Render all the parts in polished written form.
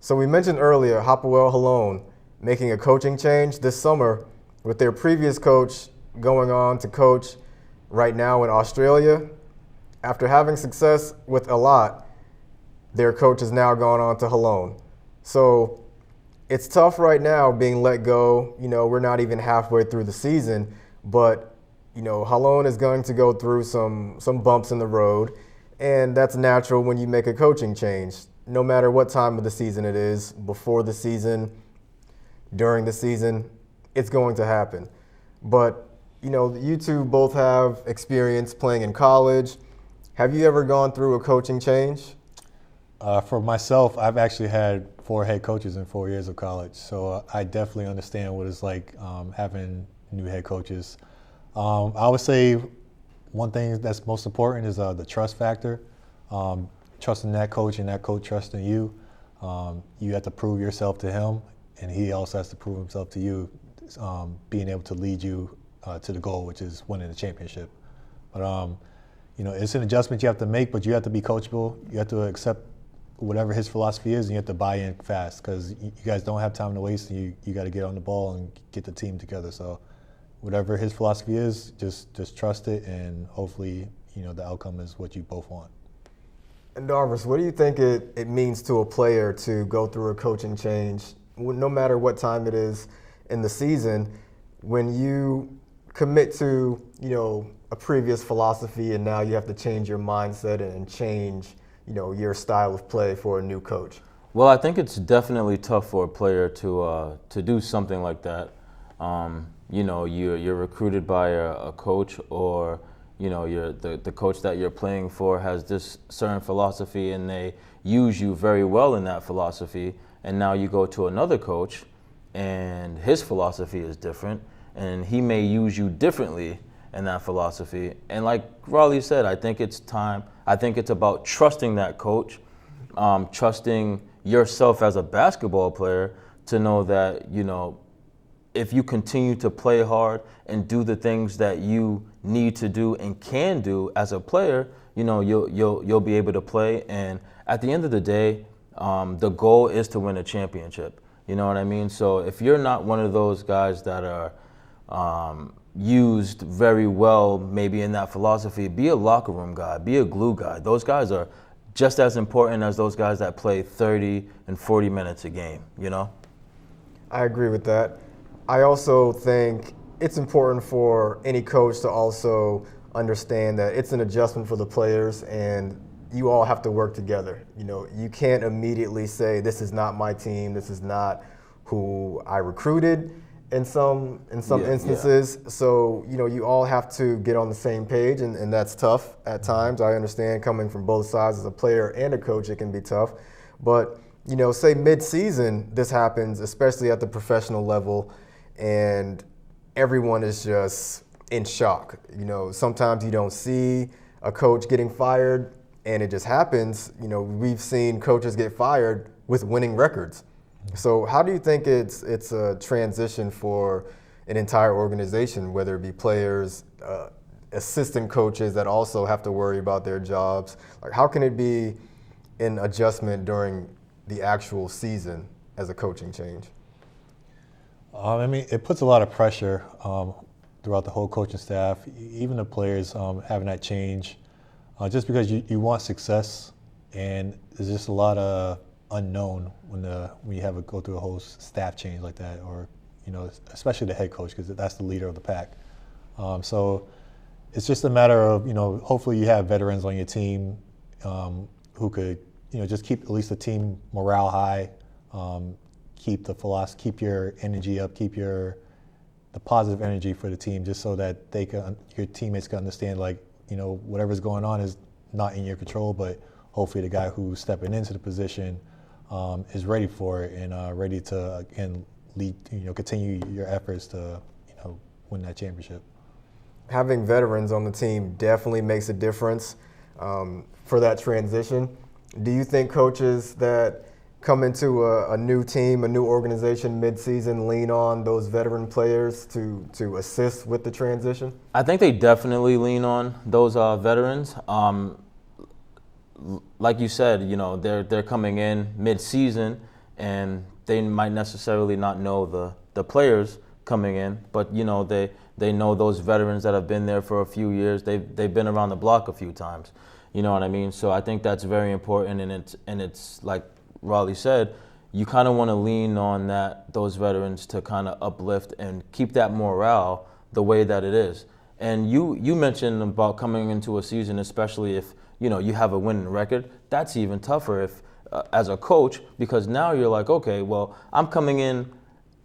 So we mentioned earlier Hapoel Holon making a coaching change this summer with their previous coach going on to coach right now in Australia. After having success with a lot, their coach has now gone on to Holon. So it's tough right now being let go. We're not even halfway through the season, but Holon is going to go through some bumps in the road, and that's natural when you make a coaching change. No matter what time of the season it is, before the season, during the season, it's going to happen. But you two both have experience playing in college. Have you ever gone through a coaching change? For myself, I've actually had 4 head coaches in 4 years of college, so I definitely understand what it's like having new head coaches. I would say one thing that's most important is the trust factor. Trusting that coach and that coach trusting you. You have to prove yourself to him, and he also has to prove himself to you, being able to lead you to the goal, which is winning the championship. But it's an adjustment you have to make, but you have to be coachable. You have to accept whatever his philosophy is, and you have to buy in fast, because you guys don't have time to waste, and you got to get on the ball and get the team together. So whatever his philosophy is, just trust it, and hopefully the outcome is what you both want. And Darvis, what do you think it means to a player to go through a coaching change, no matter what time it is in the season, when you commit to a previous philosophy and now you have to change your mindset and change your style of play for a new coach? Well, I think it's definitely tough for a player to do something like that. You're recruited by a coach, or the coach that you're playing for has this certain philosophy, and they use you very well in that philosophy. And now you go to another coach, and his philosophy is different, and he may use you differently in that philosophy. And like Raleigh said, I think it's time. I think it's about trusting that coach, trusting yourself as a basketball player to know that, if you continue to play hard and do the things that you need to do and can do as a player, you'll be able to play. And at the end of the day, the goal is to win a championship. You know what I mean? So if you're not one of those guys that are used very well, maybe in that philosophy, be a locker room guy, be a glue guy. Those guys are just as important as those guys that play 30 and 40 minutes a game, I agree with that. I also think it's important for any coach to also understand that it's an adjustment for the players, and you all have to work together. You can't immediately say, this is not my team, this is not who I recruited in some instances. Yeah. So, you all have to get on the same page, and that's tough at times. I understand, coming from both sides as a player and a coach, it can be tough. But, say mid-season this happens, especially at the professional level, and everyone is just in shock. Sometimes you don't see a coach getting fired, and it just happens. We've seen coaches get fired with winning records. So how do you think it's a transition for an entire organization, whether it be players, assistant coaches that also have to worry about their jobs? Like, how can it be an adjustment during the actual season as a coaching change? It puts a lot of pressure throughout the whole coaching staff, even the players having that change, just because you want success, and there's just a lot of unknown when you have to go through a whole staff change like that, or especially the head coach, because that's the leader of the pack. So it's just a matter of hopefully you have veterans on your team who could just keep at least the team morale high. Keep the philosophy, keep your energy up, keep the positive energy for the team, just so that your teammates can understand, whatever's going on is not in your control, but hopefully the guy who's stepping into the position is ready for it, and ready to again lead, continue your efforts to win that championship. Having veterans on the team definitely makes a difference for that transition. Do you think coaches that come into a new team, a new organization mid-season, lean on those veteran players to assist with the transition? I think they definitely lean on those veterans. Like you said, they're coming in mid-season, and they might necessarily not know the players coming in, but they know those veterans that have been there for a few years. They've been around the block a few times. You know what I mean? So I think that's very important, and it's like Raleigh said, you kind of want to lean on those veterans to kind of uplift and keep that morale the way that it is. And you mentioned about coming into a season, especially if you have a winning record. That's even tougher if as a coach, because now you're like, okay, well, I'm coming in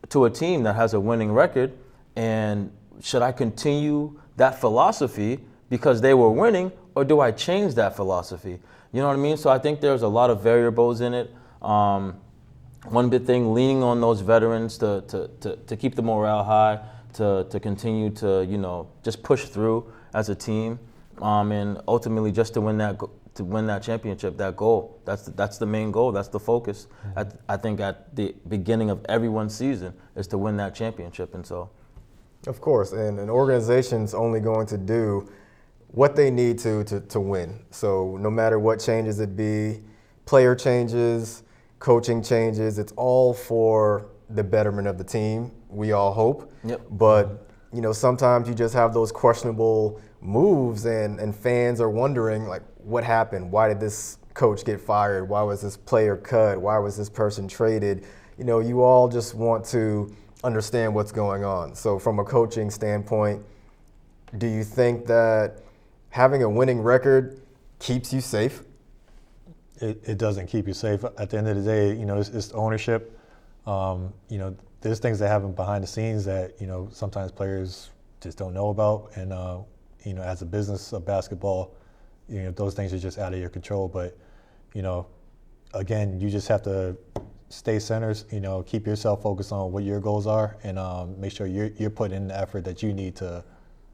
to a team that has a winning record, and should I continue that philosophy because they were winning, or do I change that philosophy? You know what I mean? So I think there's a lot of variables in it. One big thing, leaning on those veterans to keep the morale high, to continue to just push through as a team, and ultimately just to win that championship, that goal. That's the main goal. That's the focus. I think at the beginning of everyone's season is to win that championship, and so. Of course, and an organization's only going to do what they need to win. So no matter what changes it be, player changes, coaching changes, it's all for the betterment of the team, we all hope. Yep. But sometimes you just have those questionable moves, and fans are wondering, like, what happened? Why did this coach get fired? Why was this player cut? Why was this person traded? You all just want to understand what's going on. So from a coaching standpoint, do you think that having a winning record keeps you safe? It doesn't keep you safe. At the end of the day, it's ownership. There's things that happen behind the scenes that, sometimes players just don't know about. And, as a business of basketball, those things are just out of your control. But, again, you just have to stay centered, keep yourself focused on what your goals are, and make sure you're putting in the effort that you need to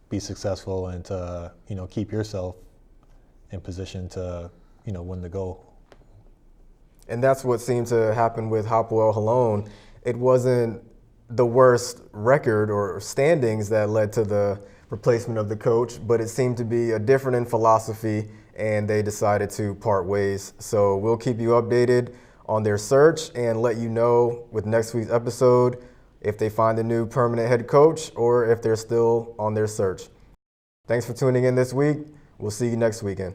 be successful and to, keep yourself in position to, win the goal. And that's what seemed to happen with Hapoel Holon. It wasn't the worst record or standings that led to the replacement of the coach, but it seemed to be a difference in philosophy, and they decided to part ways. So we'll keep you updated on their search and let you know with next week's episode if they find a new permanent head coach or if they're still on their search. Thanks for tuning in this week. We'll see you next weekend.